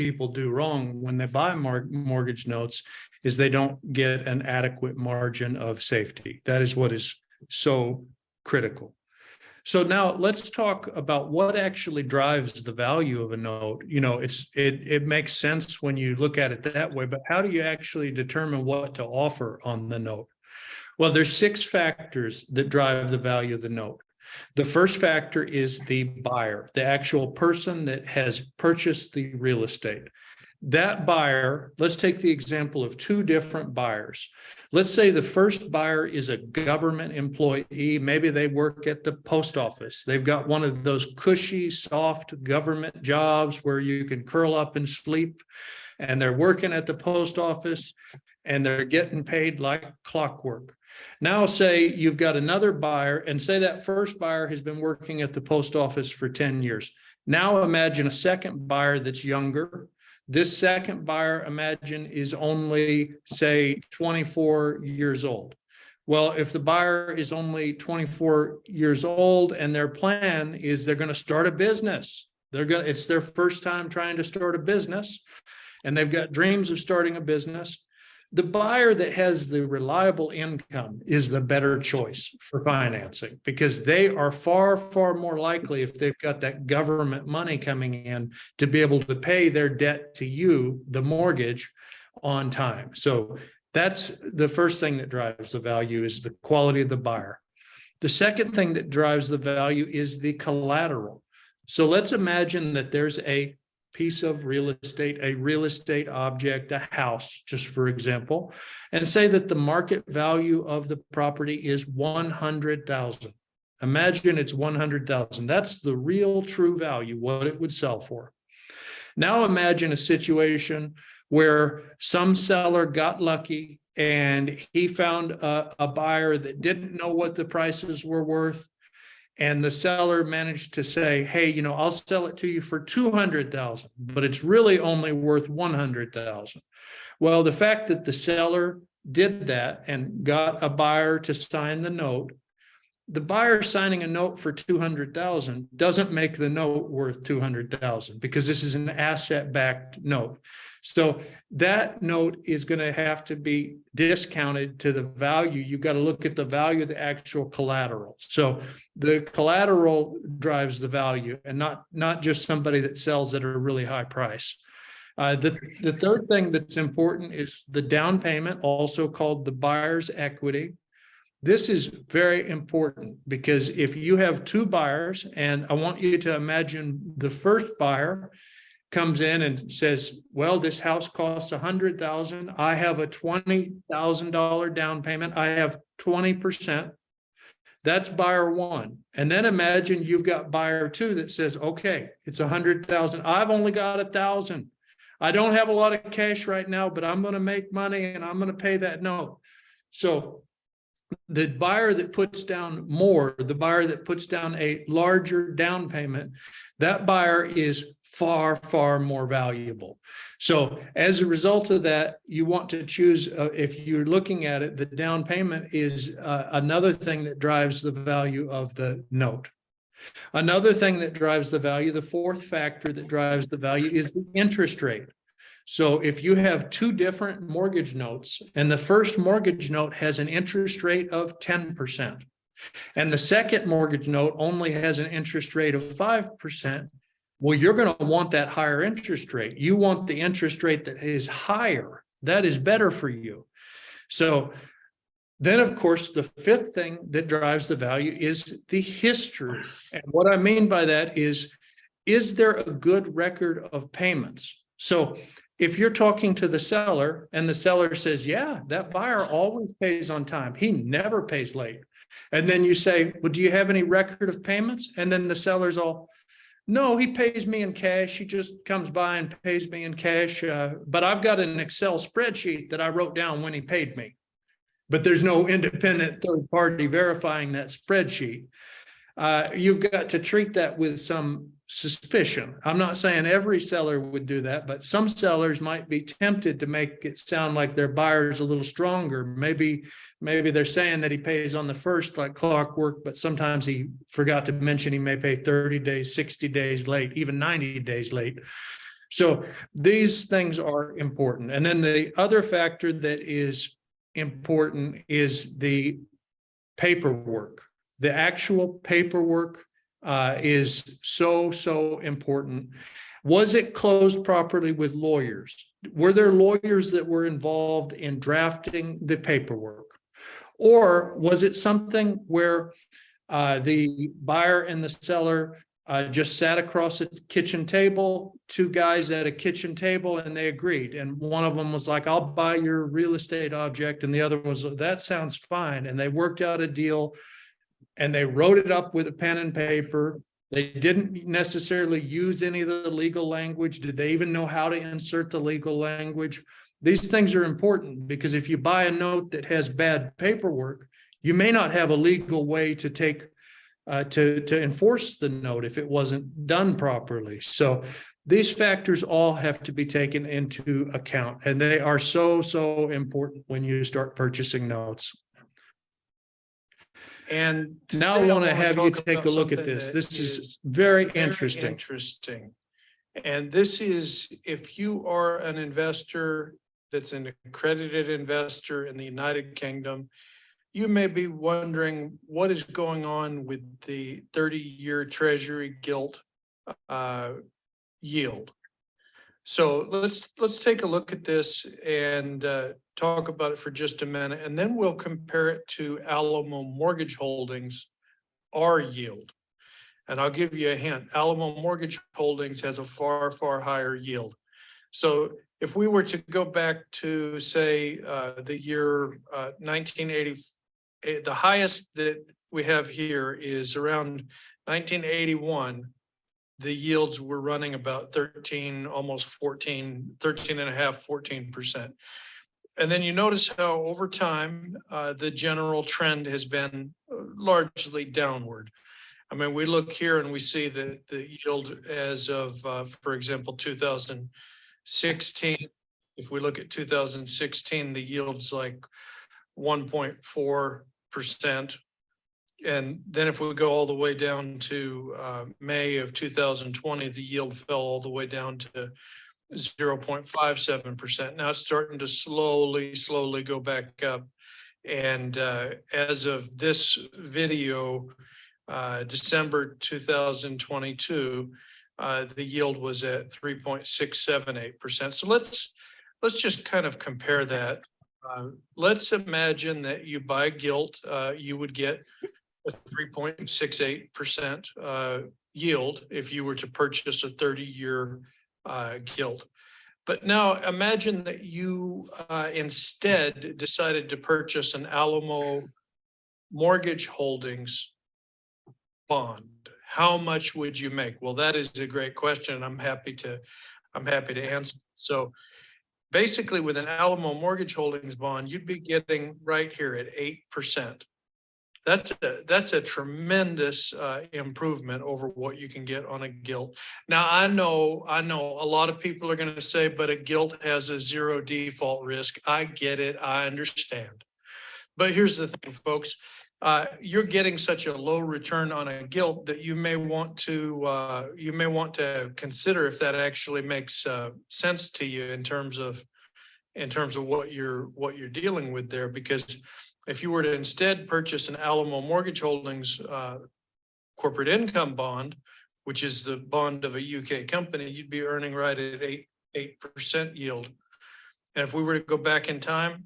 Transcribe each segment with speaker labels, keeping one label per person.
Speaker 1: people do wrong when they buy mortgage notes is they don't get an adequate margin of safety. That is what is so critical. So now let's talk about what actually drives the value of a note. You know, it makes sense when you look at it that way, but how do you actually determine what to offer on the note? Well, there's 6 factors that drive the value of the note. The first factor is the buyer, the actual person that has purchased the real estate. That buyer, let's take the example of 2 different buyers. Let's say the first buyer is a government employee. Maybe they work at the post office. They've got one of those cushy, soft government jobs where you can curl up and sleep, and they're working at the post office and they're getting paid like clockwork. Now, say you've got another buyer, and say that first buyer has been working at the post office for 10 years. Now imagine a second buyer that's younger. This second buyer, imagine, is only, say, 24 years old. Well, if the buyer is only 24 years old and their plan is they're going to start a business, it's their first time trying to start a business, and they've got dreams of starting a business, the buyer that has the reliable income is the better choice for financing, because they are far, far more likely, if they've got that government money coming in, to be able to pay their debt to you, the mortgage, on time. So that's the first thing that drives the value, is the quality of the buyer. The second thing that drives the value is the collateral. So let's imagine that there's a piece of real estate, a real estate object, a house, just for example, and say that the market value of the property is $100,000. Imagine it's $100,000. That's the real true value, what it would sell for. Now imagine a situation where some seller got lucky and he found a buyer that didn't know what the prices were worth. And the seller managed to say, hey, you know, I'll sell it to you for $200,000, but it's really only worth $100,000. Well, the fact that the seller did that and got a buyer to sign the note, the buyer signing a note for $200,000 doesn't make the note worth $200,000, because this is an asset-backed note. So that note is going to have to be discounted to the value. You've got to look at the value of the actual collateral. So the collateral drives the value, and not just somebody that sells at a really high price. The third thing that's important is the down payment, also called the buyer's equity. This is very important, because if you have 2 buyers, and I want you to imagine the first buyer comes in and says, well, this house costs $100,000. I have a $20,000 down payment. I have 20%. That's buyer 1. And then imagine you've got buyer 2 that says, okay, it's $100,000. I've only got $1,000. I don't have a lot of cash right now, but I'm going to make money and I'm going to pay that note. So the buyer that puts down more, the buyer that puts down a larger down payment, that buyer is far, far more valuable. So as a result of that, you want to choose, if you're looking at it, the down payment is another thing that drives the value of the note. Another thing that drives the value, the fourth factor that drives the value, is the interest rate. So if you have 2 different mortgage notes, and the first mortgage note has an interest rate of 10%, and the second mortgage note only has an interest rate of 5%, well, you're going to want that higher interest rate. You want the interest rate that is higher. That is better for you. So then, of course, the fifth thing that drives the value is the history. And what I mean by that is there a good record of payments? So if you're talking to the seller and the seller says, yeah, that buyer always pays on time, he never pays late. And then you say, well, do you have any record of payments? And then the seller's all, no, he pays me in cash. He just comes by and pays me in cash. But I've got an Excel spreadsheet that I wrote down when he paid me. But there's no independent third party verifying that spreadsheet. You've got to treat that with some suspicion. I'm not saying every seller would do that, but some sellers might be tempted to make it sound like their buyer's a little stronger. Maybe they're saying that he pays on the first like clockwork, but sometimes he forgot to mention he may pay 30 days, 60 days late, even 90 days late. So these things are important. And then the other factor that is important is the paperwork. The actual paperwork is so important. Was it closed properly with lawyers? Were there lawyers that were involved in drafting the paperwork? Or was it something where the buyer and the seller just sat across a kitchen table, two guys at a kitchen table, and they agreed? And one of them was like, I'll buy your real estate object. And the other was, that sounds fine. And they worked out a deal and they wrote it up with a pen and paper. They didn't necessarily use any of the legal language. Did they even know how to insert the legal language? These things are important because if you buy a note that has bad paperwork, you may not have a legal way to take to enforce the note if it wasn't done properly. So these factors all have to be taken into account, and they are so important when you start purchasing notes.
Speaker 2: And
Speaker 1: now I want to have you take a look at this. This is very interesting.
Speaker 2: And this is, if you are an investor that's an accredited investor in the United Kingdom, you may be wondering what is going on with the 30-year Treasury gilt yield. So let's take a look at this and talk about it for just a minute, and then we'll compare it to Alamo Mortgage Holdings, our yield. And I'll give you a hint. Alamo Mortgage Holdings has a far higher yield. So if we were to go back to, say, the year 1980, the highest that we have here is around 1981. The yields were running about 13, almost 14, 13.5, 14%. And then you notice how over time, the general trend has been largely downward. I mean, we look here and we see that the yield as of, for example, 2016, if we look at 2016, the yield's like 1.4%. And then if we go all the way down to May of 2020, the yield fell all the way down to 0.57%. Now it's starting to slowly go back up. And as of this video, December 2022, the yield was at 3.678%. So let's just kind of compare that. Let's imagine that you buy gilt, you would get a 3.68% yield if you were to purchase a 30-year gilt. But now imagine that you instead decided to purchase an Alamo Mortgage Holdings bond. How much would you make? Well, that is a great question, and I'm happy to answer. So basically, with an Alamo Mortgage Holdings bond, you'd be getting right here at 8%. That's a tremendous improvement over what you can get on a gilt. Now, I know a lot of people are going to say, but a gilt has a zero default risk. I get it. I understand. But here's the thing, folks. You're getting such a low return on a gilt that you may want to consider if that actually makes sense to you in terms of what you're dealing with there. Because if you were to instead purchase an Alamo Mortgage Holdings corporate income bond, which is the bond of a UK company, you'd be earning right at 8% yield. And if we were to go back in time,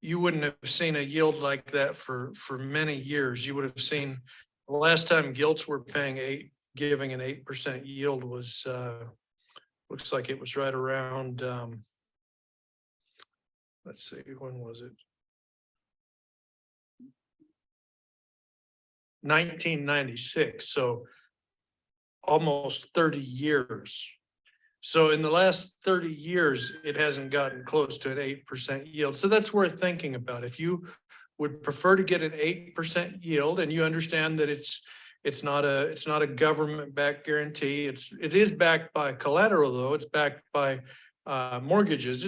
Speaker 2: you wouldn't have seen a yield like that for many years. You would have seen the last time gilts were giving an 8% yield was looks like it was right around let's see, when was it? 1996, so almost 30 years. So in the last 30 years, it hasn't gotten close to an 8% yield. So that's worth thinking about. If you would prefer to get an 8% yield, and you understand that it's not a government-backed guarantee, it is backed by collateral, though. It's backed by mortgages.